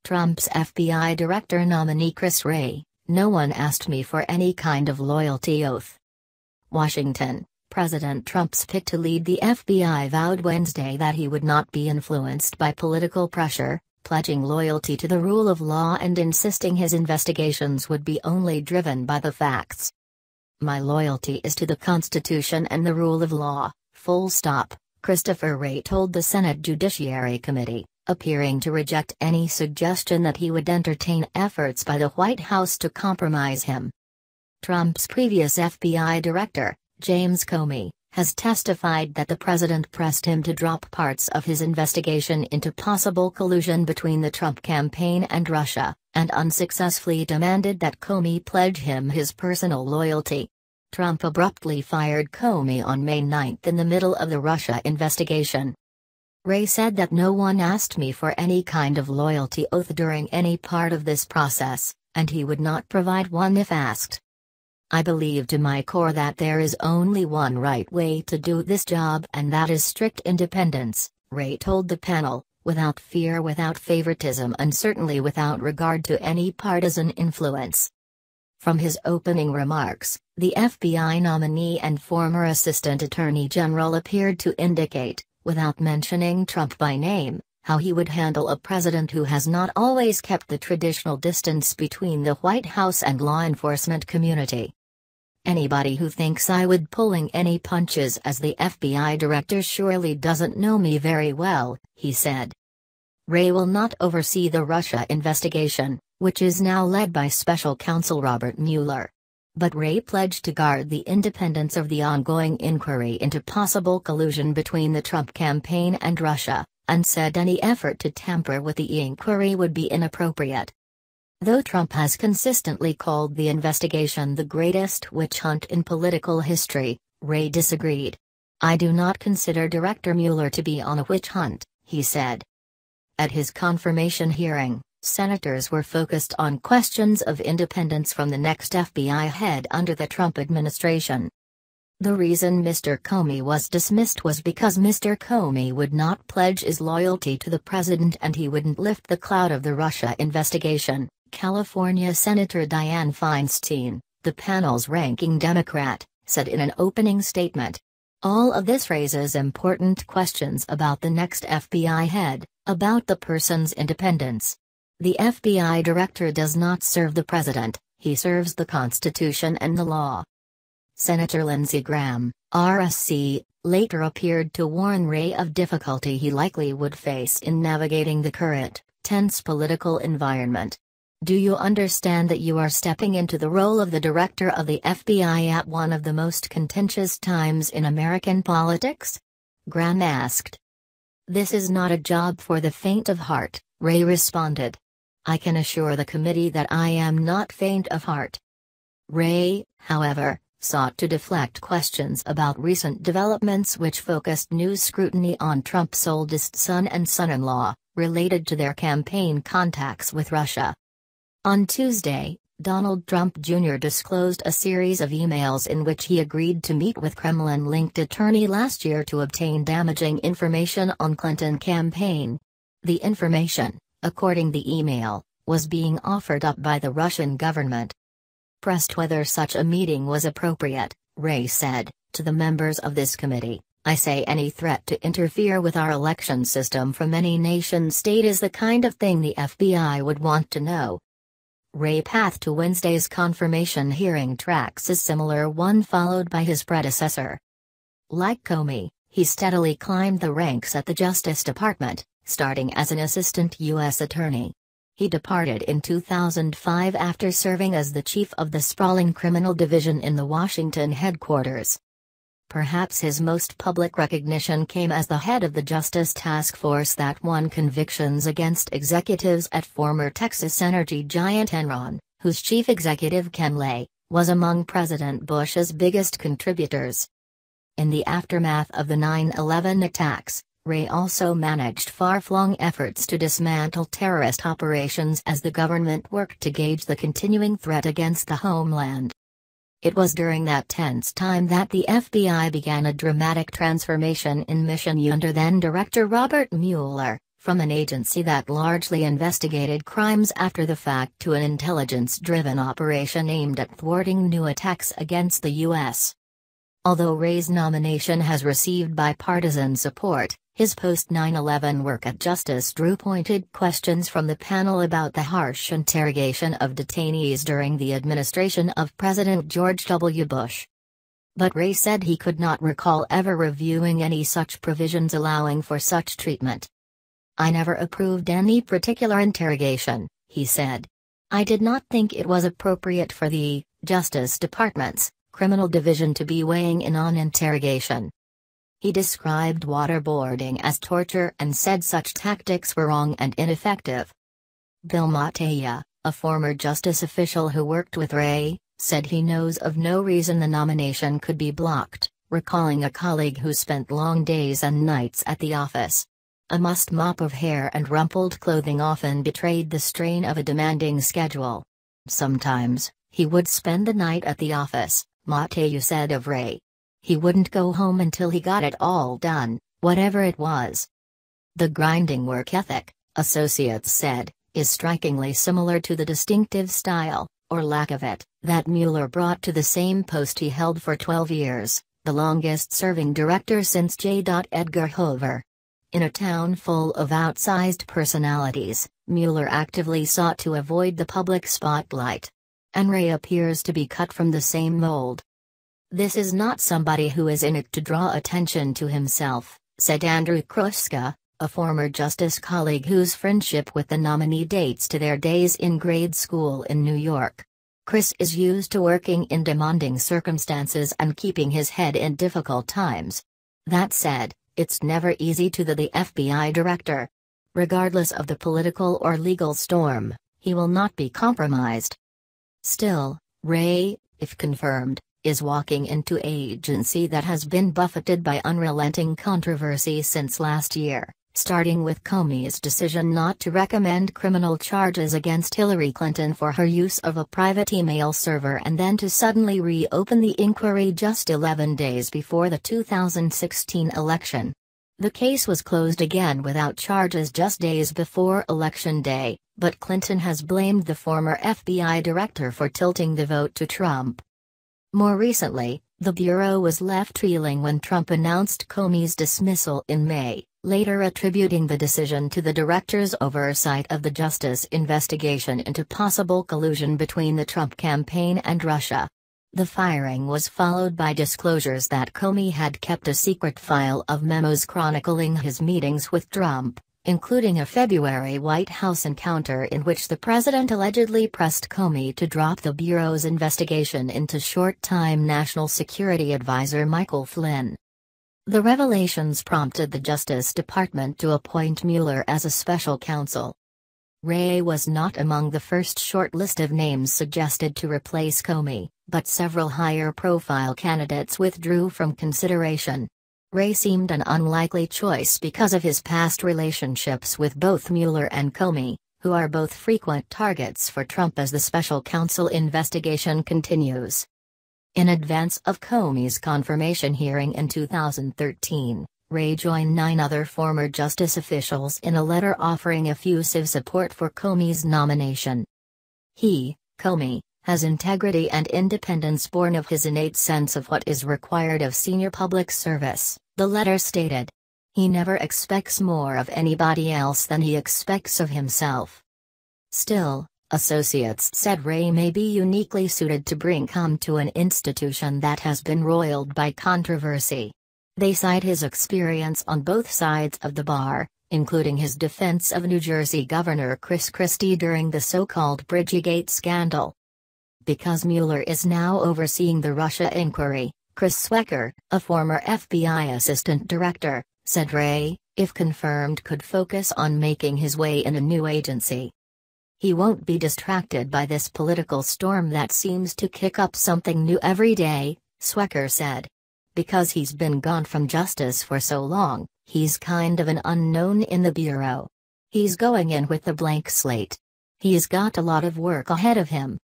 Trump's FBI director nominee Chris Wray, "No one asked me for any kind of loyalty oath." Washington. President Trump's pick to lead the FBI vowed Wednesday that he would not be influenced by political pressure, pledging loyalty to the rule of law and insisting his investigations would be only driven by the facts. "My loyalty is to the Constitution and the rule of law, full stop," Christopher Wray told the Senate Judiciary Committee, appearing to reject any suggestion that he would entertain efforts by the White House to compromise him. Trump's previous FBI director, James Comey, has testified that the president pressed him to drop parts of his investigation into possible collusion between the Trump campaign and Russia, and unsuccessfully demanded that Comey pledge him his personal loyalty. Trump abruptly fired Comey on May 9 in the middle of the Russia investigation. Wray said that "No one asked me for any kind of loyalty oath during any part of this process, and he would not provide one if asked. I believe to my core that there is only one right way to do this job, and that is strict independence," Wray told the panel, "without fear, without favoritism, and certainly without regard to any partisan influence." From his opening remarks, the FBI nominee and former Assistant Attorney General appeared to indicate, without mentioning Trump by name, how he would handle a president who has not always kept the traditional distance between the White House and law enforcement community. "Anybody who thinks I would pulling any punches as the FBI director surely doesn't know me very well," he said. Wray will not oversee the Russia investigation, which is now led by Special Counsel Robert Mueller. But Wray pledged to guard the independence of the ongoing inquiry into possible collusion between the Trump campaign and Russia, and said any effort to tamper with the inquiry would be inappropriate. Though Trump has consistently called the investigation the greatest witch hunt in political history, Wray disagreed. "I do not consider Director Mueller to be on a witch hunt," he said. At his confirmation hearing, senators were focused on questions of independence from the next FBI head under the Trump administration. The reason Mr. Comey was dismissed was because Mr. Comey would not pledge his loyalty to the president and he wouldn't lift the cloud of the Russia investigation, California Senator Dianne Feinstein, the panel's ranking Democrat, said in an opening statement. "All of this raises important questions about the next FBI head, about the person's independence. The FBI director does not serve the president, he serves the Constitution and the law." Senator Lindsey Graham, RSC, later appeared to warn Wray of difficulty he likely would face in navigating the current, tense political environment. "Do you understand that you are stepping into the role of the director of the FBI at one of the most contentious times in American politics?" Graham asked. "This is not a job for the faint of heart," Wray responded. "I can assure the committee that I am not faint of heart." Wray, however, sought to deflect questions about recent developments which focused news scrutiny on Trump's oldest son and son-in-law, related to their campaign contacts with Russia. On Tuesday, Donald Trump Jr. disclosed a series of emails in which he agreed to meet with Kremlin-linked attorney last year to obtain damaging information on Clinton campaign. The information, according to the email, was being offered up by the Russian government. Pressed whether such a meeting was appropriate, Wray said, to the members of this committee, "I say any threat to interfere with our election system from any nation-state is the kind of thing the FBI would want to know." Wray's path to Wednesday's confirmation hearing tracks a similar one followed by his predecessor. Like Comey, he steadily climbed the ranks at the Justice Department, starting as an assistant U.S. attorney. He departed in 2005 after serving as the chief of the sprawling criminal division in the Washington headquarters. Perhaps his most public recognition came as the head of the Justice Task Force that won convictions against executives at former Texas energy giant Enron, whose chief executive Ken Lay was among President Bush's biggest contributors. In the aftermath of the 9/11 attacks, Wray also managed far-flung efforts to dismantle terrorist operations as the government worked to gauge the continuing threat against the homeland. It was during that tense time that the FBI began a dramatic transformation in mission under then-Director Robert Mueller, from an agency that largely investigated crimes after the fact to an intelligence-driven operation aimed at thwarting new attacks against the U.S. Although Wray's nomination has received bipartisan support, his post-9/11 work at Justice drew pointed questions from the panel about the harsh interrogation of detainees during the administration of President George W. Bush. But Wray said he could not recall ever reviewing any such provisions allowing for such treatment. "I never approved any particular interrogation," he said. "I did not think it was appropriate for the Justice Department's Criminal Division to be weighing in on interrogation." He described waterboarding as torture and said such tactics were wrong and ineffective. Bill Mattea, a former justice official who worked with Wray, said he knows of no reason the nomination could be blocked, recalling a colleague who spent long days and nights at the office. A mussed mop of hair and rumpled clothing often betrayed the strain of a demanding schedule. Sometimes, he would spend the night at the office, Mattea said of Wray. He wouldn't go home until he got it all done, whatever it was. The grinding work ethic, associates said, is strikingly similar to the distinctive style, or lack of it, that Mueller brought to the same post he held for 12 years, the longest-serving director since J. Edgar Hoover. In a town full of outsized personalities, Mueller actively sought to avoid the public spotlight. And Wray appears to be cut from the same mold. "This is not somebody who is in it to draw attention to himself," said Andrew Kruska, a former justice colleague whose friendship with the nominee dates to their days in grade school in New York. "Chris is used to working in demanding circumstances and keeping his head in difficult times. That said, it's never easy to the FBI director. Regardless of the political or legal storm, he will not be compromised." Still, Wray, if confirmed, is walking into agency that has been buffeted by unrelenting controversy since last year, starting with Comey's decision not to recommend criminal charges against Hillary Clinton for her use of a private email server and then to suddenly reopen the inquiry just 11 days before the 2016 election. The case was closed again without charges just days before Election Day, but Clinton has blamed the former FBI director for tilting the vote to Trump. More recently, the Bureau was left reeling when Trump announced Comey's dismissal in May, later attributing the decision to the director's oversight of the Justice investigation into possible collusion between the Trump campaign and Russia. The firing was followed by disclosures that Comey had kept a secret file of memos chronicling his meetings with Trump, including a February White House encounter in which the president allegedly pressed Comey to drop the Bureau's investigation into short-time National Security Advisor Michael Flynn. The revelations prompted the Justice Department to appoint Mueller as a special counsel. Wray was not among the first short list of names suggested to replace Comey, but several higher-profile candidates withdrew from consideration. Wray seemed an unlikely choice because of his past relationships with both Mueller and Comey, who are both frequent targets for Trump as the special counsel investigation continues. In advance of Comey's confirmation hearing in 2013, Wray joined 9 other former justice officials in a letter offering effusive support for Comey's nomination. He, Comey, has integrity and independence born of his innate sense of what is required of senior public service, the letter stated. He never expects more of anybody else than he expects of himself. Still, associates said Wray may be uniquely suited to bring calm to an institution that has been roiled by controversy. They cite his experience on both sides of the bar, including his defense of New Jersey Governor Chris Christie during the so-called Bridgegate scandal. Because Mueller is now overseeing the Russia inquiry, Chris Wray, a former FBI assistant director, said Wray, if confirmed, could focus on making his way in a new agency. He won't be distracted by this political storm that seems to kick up something new every day, Wray said. Because he's been gone from justice for so long, he's kind of an unknown in the Bureau. He's going in with a blank slate. He's got a lot of work ahead of him.